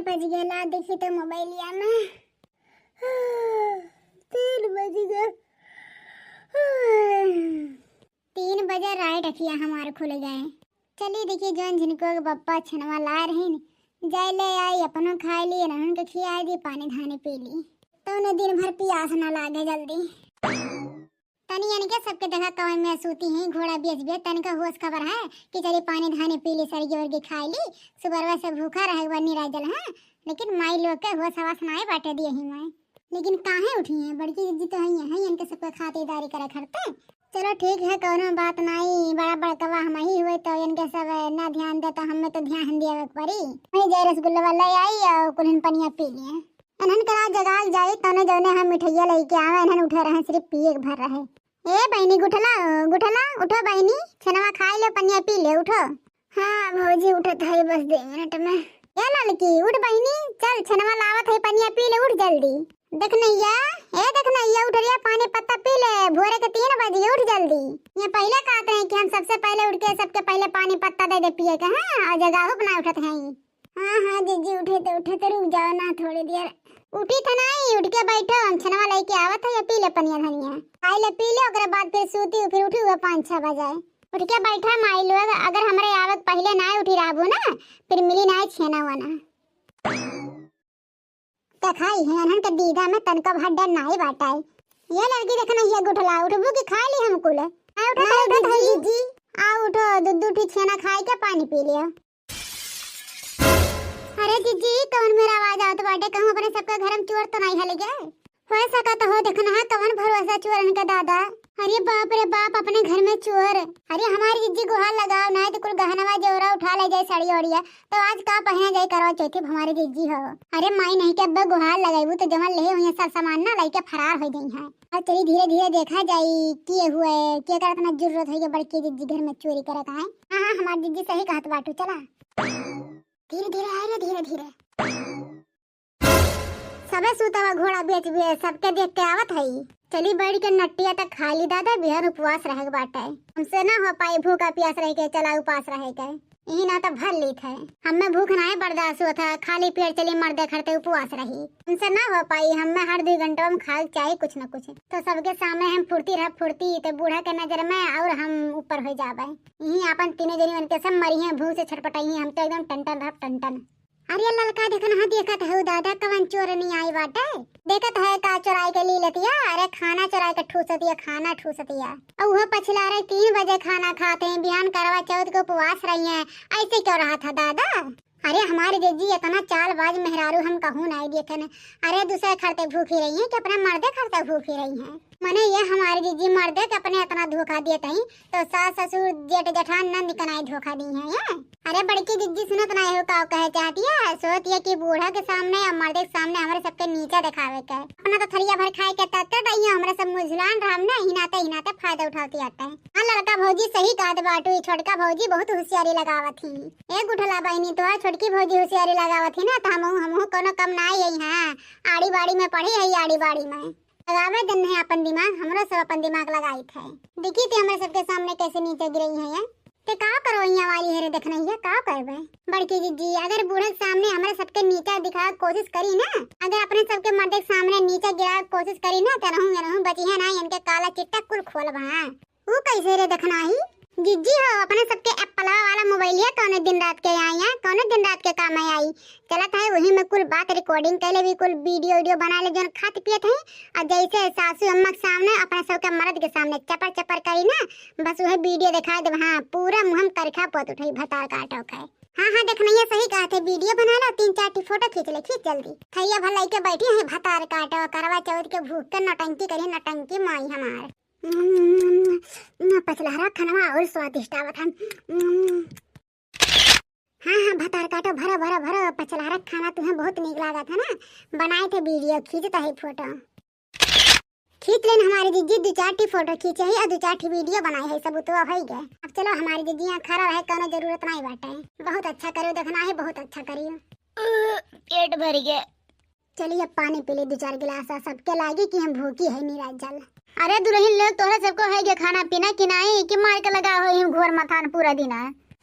बज गया देखी तो मोबाइलिया में 3 बज गए। 3 बजे राइट अखिया हमारे खुल गए। चलिए देखिए जौन जिनको पप्पा छनवा ला रहे न जाए ले आई अपनों खाए लिए रहन के खिया दी पानी धानी पी ली तो उन्हें दिन भर प्यास ना लागे जल्दी। तनी यानी के सबके देखा कवे में सूती है घोड़ा बेच बेच तन का होश खबर है कि चली पानी धानी पी ली सरगी वर्गी खाई ली सुबह से भूखा रहे बनी राजल है। लेकिन माई लोग के होश हवा सुनाए बाटे दिए ही मैं लेकिन काहे उठी है बड़की दीदी तो है इनके सबके खातिरदारी करे करते। चलो ठीक है कोनो बात नहीं बड़ा बड़कवा हम ही हुए तो इनके सब ना ध्यान दे तो हमें तो ध्यान दिया पड़ी। मैं जय रसगुल्ला वाला आई और कुल पनिया पी लिए अनहन करा जगाल जाई तने जने हम मिठाइया लेके आवे अनहन उठे रहे सिर्फ पिए के भर रहे। ए बहनी गुठला गुठला उठो बहनी छनवा खाई ले पनिया पी ले उठो। हां भौजी उठत है बस 2 मिनट में। ये लड़की उठ बहनी चल छनवा लावत है पनिया पी ले उठ जल्दी। देख नैया देख नैया उठ रिया पानी पत्ता पी ले भोरे के 3 बजे उठ जल्दी। ये पहले कहते हैं कि हम सबसे पहले उठ के सबके पहले पानी पत्ता दे दे पिए का। हां और जगह बना उठत है। हां दीदी उठे तो रुक जाओ ना थोड़ी देर। उठी था नहीं उठ के बैठो हम छनवा लेके आवत है या पी ले पनिया धनिया खाई ले पी ले ओकरे बाद फिर सूती फिर उठी हुआ 5-6 बजे उठ के बैठा माई लोग अगर हमरे आवत पहले ना उठी राबू ना फिर मिली ना छेना वाना त खाई है अनहन के दीदा में तनका भड्डा नहीं बाटाई। ये लड़की देखना ये गुठला उठबू की खा ली हम कुल आ उठो जी आ उठो दूध छेना खाई के पानी पी लियो। अरे जीजी कौन मेरा आवाज आवत बाटे कहूं अपने सबका घर में चोर तो नहीं हल गए हो सका तो हो देखना है कवन भरोसा चोरन का दादा। अरे बाप रे बाप अपने घर में चोर। अरे हमारी जीजी गुहार लगाओ ना तो कुल गहनवा जोरा उठा ले जाए साड़ी ओड़िया तो आज का पहने जाए करवा चौथी हमारी जीजी हो। अरे माई नहीं के अब गुहार लगाईबू तो जमल ले हुए सब सामान ना लेके फरार हो गई है। और चली धीरे धीरे देखा जाई किए हुए के करत ना जरूरत है बड़की जीजी घर में चोरी करत है। हां हमारी जीजी सही कहत बाटू चला धीरे धीरे आए ना धीरे धीरे सबे सुतवा घोड़ा बेच भी सबके देख के आवत है। चली बैठ के नट्टिया तक खा ली दादा बिहार उपवास रहे बाटे हमसे ना हो पाई भूखा प्यास रह के चला उपास रहे के यही ना तो भर ली थे हमें भूख ना बर्दाश्त हुआ था खाली पेट चली मर्दे खड़ते उपवास रही हमसे ना हो पाई हमें हर 2 घंटों में खा चाहिए कुछ न कुछ तो सबके सामने हम फुर्ती तो बूढ़ा के नजर में और हम ऊपर हो जावे यही अपन 3 जनी उनके सब मरी हैं भूख से छटपटाई हम तो एकदम टन। अरे ललका देखना देखत है दादा कवन चोर नहीं आई बाटे देखत है का चोराई के ली लतिया अरे खाना चोराई के ठूसतिया खाना ठूसतिया और वह पछला रहे 3 बजे खाना खाते हैं बिहान करवा चौथ को उपवास रही हैं ऐसे क्यों रहा था दादा। अरे हमारी जीजी इतना चालबाज मेहरारू हम कहूँ नहीं देखे न अरे दूसरे खड़ते भूखी रही हैं कि अपने मर्दे खड़ते भूखी रही हैं मने ये हमारी जीजी मर्दे के अपने इतना धोखा देते हैं तो सास ससुर जेठ जेठान नंद कनाई धोखा दी है ये। अरे बड़की जीजी सुनत नहीं हो का कहे चाहती है सोच ये कि बूढ़ा के सामने या मर्दे के सामने हमारे सबके नीचे दिखावे के अपना तो थरिया भर खाए के तत्ते रही हमारे सब मुझलान राम ने हिनाते फायदा उठाती आते हैं। हाँ लड़का भौजी सही कहत बाटू छोटका भौजी बहुत होशियारी लगावत थी एक उठला बहनी तो छोटकी भौजी होशियारी लगावत थी ना तो हम कोनो कम ना आई है आड़ी बाड़ी में पढ़ी है आड़ी बाड़ी में लगावे दिन है अपन दिमाग हमरो सब अपन दिमाग लगाई थे देखी थी हमारे सबके सामने कैसे नीचे गिरी है ये ते का करो यहाँ वाली है देखना है का करबे बड़की जीजी अगर बूढ़े सामने हमारे सबके नीचे दिखा कोशिश करी ना अगर अपने सबके मर्द के सामने नीचे गिरा कोशिश करी ना तो रहूं बची है ना इनके काला चिट्टा कुल खोल बहा वो कैसे रे देखना ही जीजी हो अपने सबके एप्पल वाला मोबाइल है कौन दिन रात के आई है कौन दिन रात के काम आई चलत है वही में कुल बात रिकॉर्डिंग कर ले भी कुल वीडियो बना ले जो खाते पिए थे और जैसे सासू अम्मा के सामने अपने सबके मर्द के सामने चपर करी ना बस वह वीडियो दिखा दे हाँ पूरा मुहम करखा पोत उठाई भतार काटो खाए। हाँ देखना ये सही कहा थे वीडियो बना लो 3-4 फोटो खींच ले खींच जल्दी थैया भलाई के बैठी है भतार काटो करवा चौथ के भूख के नौटंकी करी नौटंकी माई हमार पचलहरा खाना और स्वादिष्ट आवत हम। हाँ भतार काटो भरो पचलहरा खाना तुम्हें बहुत नीक लगा था ना बनाए थे वीडियो खींचता है फोटो खींच लेन हमारी जीजी 2-4 फोटो खींचे है और 2-4 वीडियो बनाए है सब तो हो गए। अब चलो हमारी जीजी यहाँ खड़ा है कोनो जरूरत नहीं बाटे बहुत अच्छा करियो देखना है बहुत अच्छा करियो पेट भर गया। चलिए अब पानी पी ले 2-4 गिलास सबके लागी कि हम भूखी है निराज जल। अरे दुल्हन लोग तोरा सबको है खाना पीना कि नहीं कि मार के लगा हो घोर मथान पूरा दिन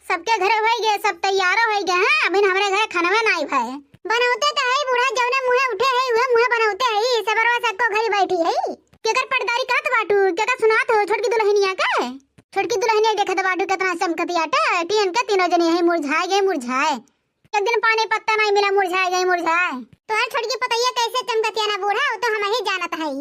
सबके घर हो गए सब तैयार हो गए हैं अभी हमारे घर खाना नहीं भाई बनौते तो है बूढ़ा जवने मुहे उठे है वह मुहे बनौते है सबरवा सबको घरी बैठी है केकर पर्दारी कात बाटू केकर सुनात हो छोटकी दुल्हनिया के छोटकी दुल्हनिया देखत बाटू कितना चमकतियाटा तीन के तीनों जनी है मुरझाए एक दिन पानी पत्ता नहीं मिला मुरझाए तो हर छोटकी पतैया कैसे चमकतिया ना बूढ़ा वो तो हम ही जानत है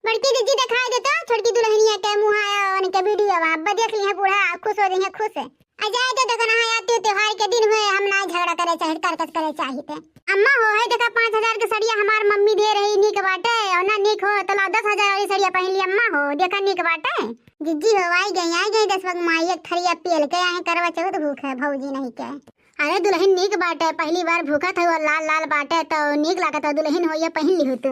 बड़की दीदी दिखाई देता छोटकी दुल्हनिया के मुंह आया उनके वीडियो अब देख ली है बूढ़ा खुश हो जाएंगे खुश अजाए तो देखना है आती त्योहार के दिन में हम ना झगड़ा करे चाहे करकस करे चाहिए अम्मा हो है देखा 5000 के सड़िया हमार मम्मी दे रही नीक बाटे और ना नीक हो तो 10,000 वाली सड़िया पहन ली अम्मा हो देखा नीक बाटे जिज्जी हो आई गई 10 वक्त माई एक थरिया पेल के आए करवा चौथ भूख है भौजी नहीं के अरे दुल्हन नीक बाटे पहली बार भूखा था लाल लाल बाटे तो नीक लागत दुल्हन हो ये पहन ली हो तू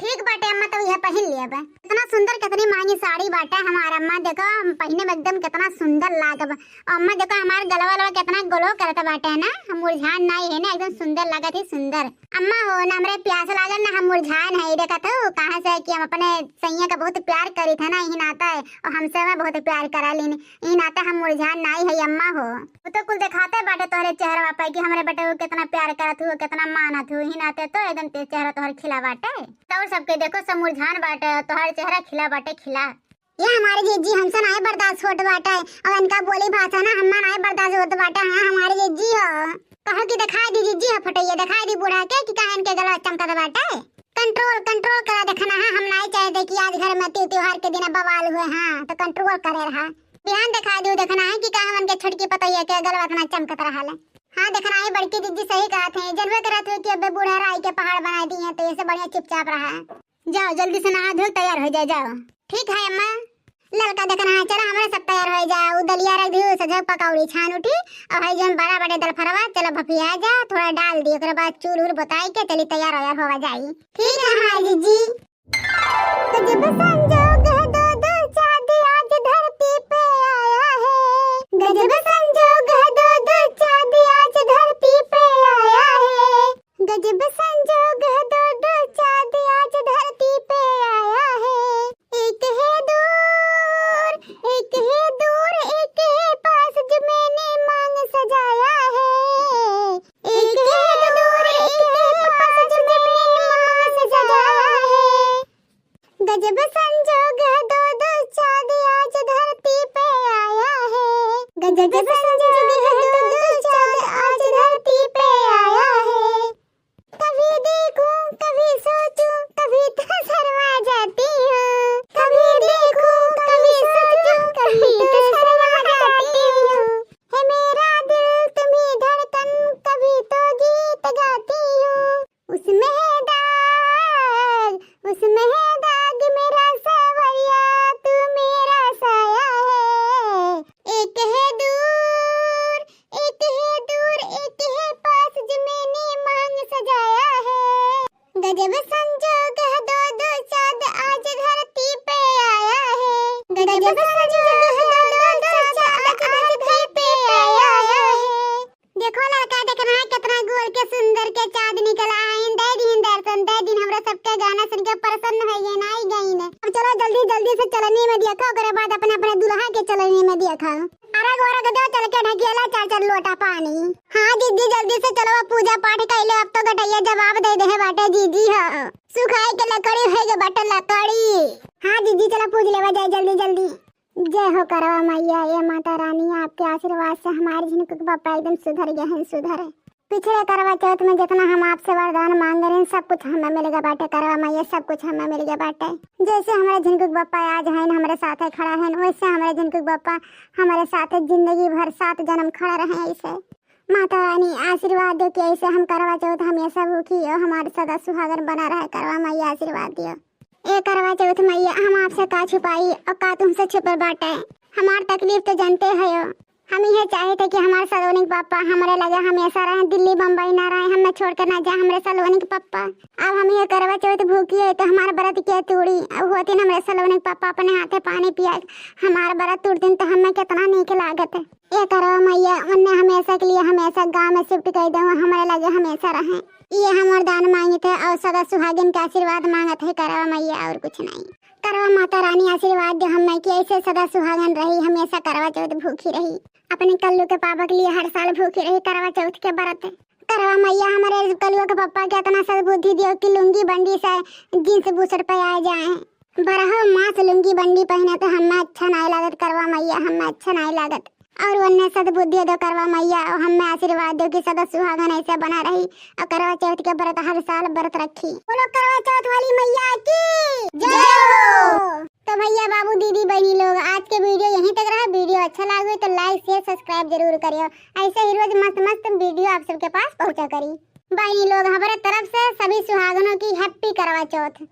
ठीक बाटे अम्मा तो यह पहन लिया बा इतना सुंदर कितनी महंगी साड़ी बाटे हमारा अम्मा देखो पहने में एकदम कितना सुंदर लागब अम्मा देखो हमार गलवा वाला कितना ग्लो करता बाटे ना हम मुरझान नहीं है ना एकदम सुंदर लागत है सुंदर अम्मा हो ना हमरे प्यास लागल ना हम मुरझान है देखा तो कहां से कि हम अपने सैया का बहुत प्यार करी था ना ही नाता है और हमसे मैं बहुत प्यार करा लेने ही नाता हम मुरझान नहीं है अम्मा हो वो तो कुल दिखाते बाटे तोहरे चेहरा पाई कि हमारे बेटे को कितना प्यार करत हो कितना मानत हो ही नाते तो एकदम तेज चेहरा तोहर खिला बाटे तो सबके देखो सब मुरझान बाटे तोहर चेहरा खिला बाटे खिला ये हमारे जीजी हमसे नहीं बर्दाश्त होत बाटे और इनका बोली भाषा ना हम नहीं बर्दाश्त होत बाटे हां हमारे जीजी हो कहो कि दिखाई दी जीजी हो फटैया दिखाई दी बूढ़ा के कि काहे इनके गला चमकत बाटे कंट्रोल करा देखना है हम नहीं चाहते कि आज घर में त्योहार के दिन बवाल हुए हां तो कंट्रोल करे रहा ध्यान दिखा दो देखना है कि कहां मन के छोटकी पतैया के गलवा इतना चमकत रहा है हाँ देखना है बड़की दीदी सही कहा थे जनवे करा थे कि अब बूढ़ा राई के पहाड़ बना दिए तो ऐसे बढ़िया चुपचाप रहा जाओ जल्दी से नहा धो तैयार हो जाओ ठीक है अम्मा लड़का देखना है चलो हमारे सब तैयार हो जाओ दलिया रख दियो सजा पकौड़ी छान उठी और है जन बड़ा बड़े दल फरवा चलो भपिया जा थोड़ा डाल दियो ओकरे बाद चूर उर बताई के चली तैयार होवा जाई ठीक है हमारी जीजी तो जब संजोग है दो चांद आज धरती पे आया है गजब संजोग है दो चांद आज धरती पे आया है गजब संजोग है दो चांद आज धरती पे आया है एक है दूर एक है पास जो मैंने मांग सजाया है एक है दूर एक है पास जो मैंने मांग सजाया है गजब संजोग है दो चांद आज धरती पे आया है गजब संजोग है दो चांद आज धरती पे आया है कभी देखूं कभी सोचूं कभी तो शर्मा जाती हूँ कभी देखूं कभी सोचूं कभी तो शर्मा जाती हूँ है मेरा दिल तुम्हें धड़कन कभी तो गीत गाती हूँ उसमें है दाग मेरा सवरिया तू मेरा साया है एक है दूर एक है पास जो मैंने मांग सजाया है गजब संजोग है दो चांद आज धरती पे आया है गजब संजोग है दो चांद आज धरती पे आया है देखो लड़का देखना है कितना गोल के सुंदर के चांद निकला है दर्शन दे दिन हमरा सबके गाना सुन के प्रसन्न है ये नहीं गई ने अब चलो जल्दी से चलने में देखो ओकरे बाद अपने दुल्हा के चलने में देखो अरे गोरा गदो चल के ढकेला चार लोटा पानी हाँ दीदी जल्दी से चलो पूजा पाठ कैले अब तो गटैया जवाब दे दे बाटे दीदी हो सुखाए के लकड़ी है के बाटे लकड़ी हाँ दीदी चलो पूज लेवा जाए जल्दी जय हो करवा मैया ये माता रानी आपके आशीर्वाद से हमारे झिनकुक पापा एकदम सुधर गए हैं सुधर पिछले करवा चौथ में जितना हम आपसे वरदान मांग रहे हैं सब कुछ हमें मिलेगा बाटे करवा मैया सब कुछ हमें मिलेगा बाटे जैसे हमारे झिनकुक बप्पा आज है हमारे साथ खड़ा है वैसे हमारे झिनकुक बप्पा हमारे साथ जिंदगी भर 7 जन्म खड़ा रहे ऐसे माता रानी आशीर्वाद दो कि ऐसे हम करवा चौथ हमेशा भूखी और हमारे सदा सुहागन बना रहे करवा मैया आशीर्वाद दियो ए करवा चौथ मैया हम आपसे का छुपाई और का तुमसे छुपल बाटे हमार तकलीफ तो जानते है हम यह चाहे थे कि हमारे सलोनी पापा हमारे लगे हमेशा रहे दिल्ली बम्बई ना रहे हमें छोड़ कर ना जाए हमारे सलोनी के पापा अब हम ये करवा चौथ भूखी है तो हमारा व्रत क्या तोड़ी अब होती हमारे सलोनी के पापा अपने हाथे पानी पिया हमारा व्रत तोड़ दिन तो हमें कितना नीक लागत है ये करवा मैया उन्हें हमेशा के लिए हमेशा गाँव में शिफ्ट कर दो हमारे लगे हमेशा रहे ये हम वरदान मांगे थे और सदा सुहागिन का आशीर्वाद मांगा थे करवा मैया और कुछ नहीं करवा माता रानी आशीर्वाद दो हमें कि ऐसे सदा सुहागन रही हमेशा करवा चौथ भूखी रही अपने कल्लू के पापा के लिए हर साल भूखी रही करवा चौथ के व्रत करवा मैया हमारे कलुआ के पप्पा के इतना सद्बुद्धि दियो कि लुंगी बंडी से जींस बूसट पे आ जाए। बरह मास लुंगी बंडी पहने तो हमें अच्छा नहीं लागत करवा मैया, हमें अच्छा नहीं लागत। और वन्ने सद्बुद्धि दो करवा मैया, और हमें आशीर्वाद दो कि सदा सुहागन ऐसे बना रही और करवा चौथ के व्रत हर साल व्रत रखी। बोलो करवा चौथ वाली मैया की जय हो। तो भैया बाबू दीदी बहनी लोग आज के वीडियो यहीं तक रहा। वीडियो अच्छा लगे तो लाइक शेयर सब्सक्राइब जरूर करियो। ऐसे ही रोज मस्त मस्त वीडियो आप सबके पास पहुंचा करी। बहनी लोग हमारे तरफ से सभी सुहागनों की हैप्पी करवा चौथ।